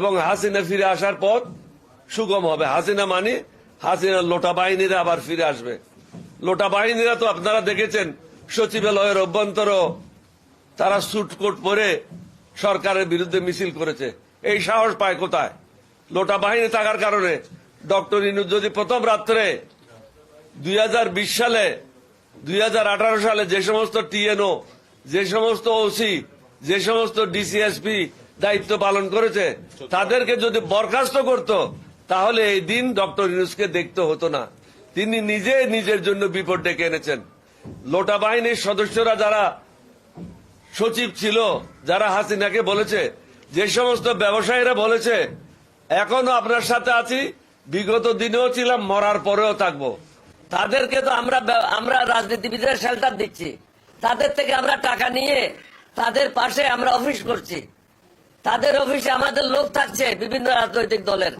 এবং হাসিনা ফিরে আসার পথ সুগম হবে। হাসিনা মানে হাসিনার লোটা বাহিনীরা আবার ফিরে আসবে। লোটা বাহিনীরা তো আপনারা দেখেছেন সচিবালয়ের অভ্যন্তরও তারা স্যুটকোট পরে সরকারের বিরুদ্ধে মিছিল করেছে। এই সাহস পায় কোথায়? লোটা বাহিনী থাকার কারণে ডক্টর ইউনূস যদি প্রথম রাত্রে 2020 সালে 2018 সালে যে সমস্ত টিএনও, যে সমস্ত ওসি, যে সমস্ত ডিসিএসপি দায়িত্ব পালন করেছে তাদেরকে যদি বরখাস্ত করত তাহলে এই দিন ডক্টর ইউনূসকে দেখতে হতো না। তিনি নিজে নিজের জন্য বিপদ ডেকে এনেছেন। লোটা বাহিনীর সদস্যরা যারা সচিব ছিল, যারা হাসিনাকে বলেছে, যে সমস্ত ব্যবসায়ীরা বলেছে এখনো আপনার সাথে আছি, বিগত দিনেও ছিলাম, মরার পরেও থাকবো, তাদেরকে তো আমরা রাজনীতিবিদরা শেল্টার দিচ্ছি, তাদের থেকে আমরা টাকা নিয়ে তাদের পাশে আমরা অফিস করছি, তাদের অফিসে আমাদের লোক থাকছে বিভিন্ন রাজনৈতিক দলের।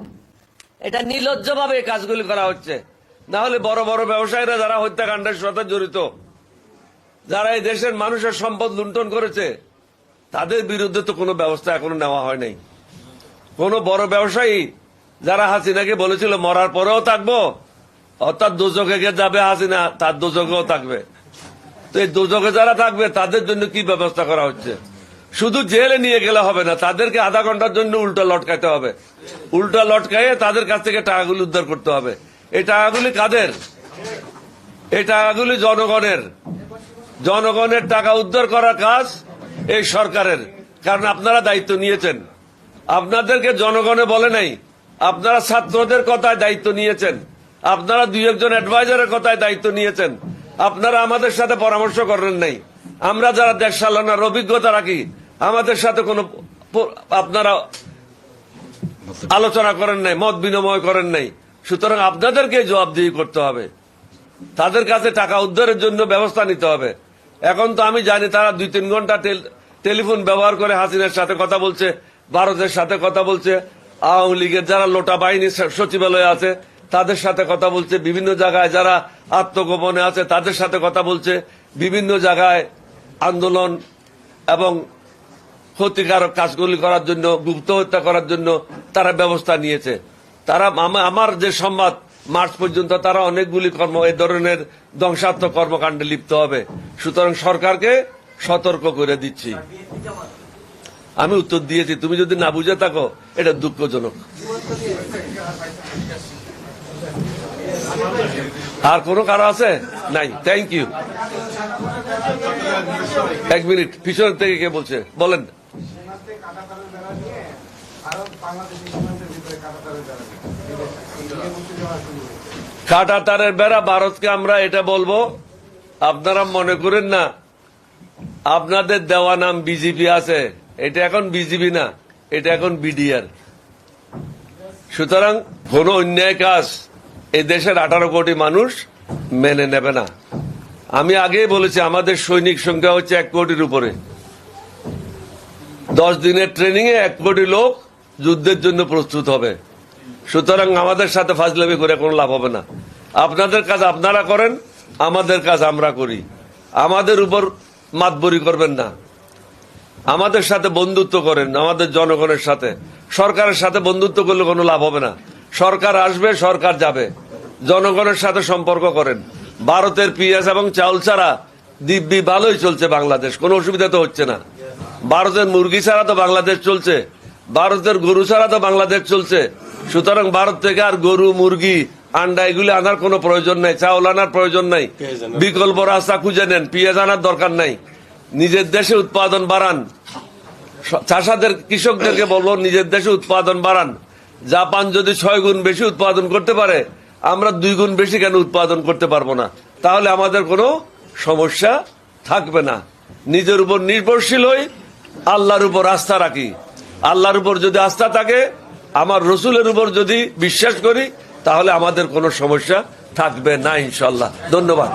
এটা নির্লজ্জভাবে কাজগুলি করা হচ্ছে। না হলে বড় বড় ব্যবসায়ীরা যারা হত্যাকাণ্ডের সাথে জড়িত, যারা এই দেশের মানুষের সম্পদ লুণ্ঠন করেছে, তাদের বিরুদ্ধে তো কোনো ব্যবস্থা এখনো নেওয়া হয় নাই। কোন বড় ব্যবসায়ী যারা হাসিনাকে বলেছিল মরার পরেও থাকবো, অর্থাৎ দোজখে যাবে হাসিনা, তার দোজখেও থাকবে, তো এই দোজখে যারা থাকবে তাদের জন্য কি ব্যবস্থা করা হচ্ছে? শুধু জেলে নিয়ে গেলে হবে না, তাদেরকে আধা ঘন্টার জন্য উল্টা লটকাতে হবে। উল্টা লটকাইয়ে তাদের কাছ থেকে টাকাগুলি উদ্ধার করতে হবে। এই টাকাগুলি কাদের? এই টাকাগুলি জনগণের। জনগণের টাকা উদ্ধার করার কাজ এই সরকারের, কারণ আপনারা দায়িত্ব নিয়েছেন। আপনাদেরকে জনগণে বলে নাই, আপনারা ছাত্রদের কথায় দায়িত্ব নিয়েছেন, আপনারা 2-1 অ্যাডভাইজারের কথায় দায়িত্ব নিয়েছেন, আপনারা আমাদের সাথে পরামর্শ করেন নাই। আমরা যারা দেশ চালানোর অভিজ্ঞতা রাখি, আমাদের সাথে কোনো আপনারা আলোচনা করেন নাই, মত বিনিময় করেন নাই। সুতরাং আপনাদেরকে জবাবদিহি করতে হবে, তাদের কাছে টাকা উদ্ধারের জন্য ব্যবস্থা নিতে হবে। এখন তো আমি জানি তারা 2-3 ঘন্টা টেলিফোন ব্যবহার করে হাসিনার সাথে কথা বলছে, ভারতের সাথে কথা বলছে, আওয়ামী লীগের যারা লোটা বাহিনীর সচিবালয়ে আছে তাদের সাথে কথা বলছে, বিভিন্ন জায়গায় যারা আত্মগোপনে আছে তাদের সাথে কথা বলছে, বিভিন্ন জায়গায় আন্দোলন এবং ক্ষতিকারক কাজগুলি করার জন্য, গুপ্ত হত্যা করার জন্য তারা ব্যবস্থা নিয়েছে। তারা আমার যে সংবাদ, মার্চ পর্যন্ত তারা অনেকগুলি এই ধরনের ধ্বংসাত্মক কর্মকাণ্ডে লিপ্ত হবে। সুতরাং সরকারকে সতর্ক করে দিচ্ছি। আমি উত্তর দিয়েছি, তুমি যদি না বুঝে থাকো এটা দুঃখজনক। আর কোনো কারো আছে? নাই। Thank you. 1 মিনিট, পিছনের থেকে কে বলছে বলেন। কাঁটা তারের বেড়া ভারতকে আমরা এটা বলবো, আপনারা মনে করেন না আপনাদের দেওয়া নাম বিজেপি আছে, এটা এখন বিজেপি না, এটা এখন বিডিআর। সুতরাং কোন অন্যায় কাজ এই দেশের 18 কোটি মানুষ মেনে নেবে না। আমি আগেই বলেছি আমাদের সৈনিক সংখ্যা হচ্ছে 1 কোটির উপরে। 10 দিনের ট্রেনিং এ 1 কোটি লোক যুদ্ধের জন্য প্রস্তুত হবে। সুতরাং আমাদের সাথে ফাজলামি করে কোনো লাভ হবে না। আপনাদের কাজ আপনারা করেন, আমাদের কাজ আমরা করি। আমাদের উপর মাতবরি করবেন না, আমাদের সাথে বন্ধুত্ব করেন, আমাদের জনগণের সাথে। সরকারের সাথে বন্ধুত্ব করলে কোনো লাভ হবে না। সরকার আসবে, সরকার যাবে, জনগণের সাথে সম্পর্ক করেন। ভারতের পেঁয়াজ এবং চাউল ছাড়া দিব্যি ভালোই চলছে বাংলাদেশ, কোনো অসুবিধা তো হচ্ছে না। ভারতের মুরগি ছাড়া তো বাংলাদেশ চলছে, ভারতের গরু ছাড়া তো বাংলাদেশ চলছে। সুতরাং ভারত থেকে আর গরু, মুরগি, আন্ডা এগুলি আনার কোনো প্রয়োজন নাই, চাউল আনার প্রয়োজন নাই। বিকল্প রাস্তা খুঁজে নেন, পেঁয়াজ আনার দরকার নাই। নিজের দেশে উৎপাদন বাড়ান, চাষাদের কৃষকদেরকে বলবো নিজের দেশে উৎপাদন বাড়ান। জাপান যদি 6 গুণ বেশি উৎপাদন করতে পারে, আমরা 2 গুণ বেশি কেন উৎপাদন করতে পারবো না? তাহলে আমাদের কোনো সমস্যা থাকবে না। নিজের উপর নির্ভরশীল হই, আল্লাহর উপর আস্থা রাখি। আল্লাহর উপর যদি আস্থা থাকে, আমার রসুলের উপর যদি বিশ্বাস করি, তাহলে আমাদের কোনো সমস্যা থাকবে না ইনশাল্লাহ। ধন্যবাদ।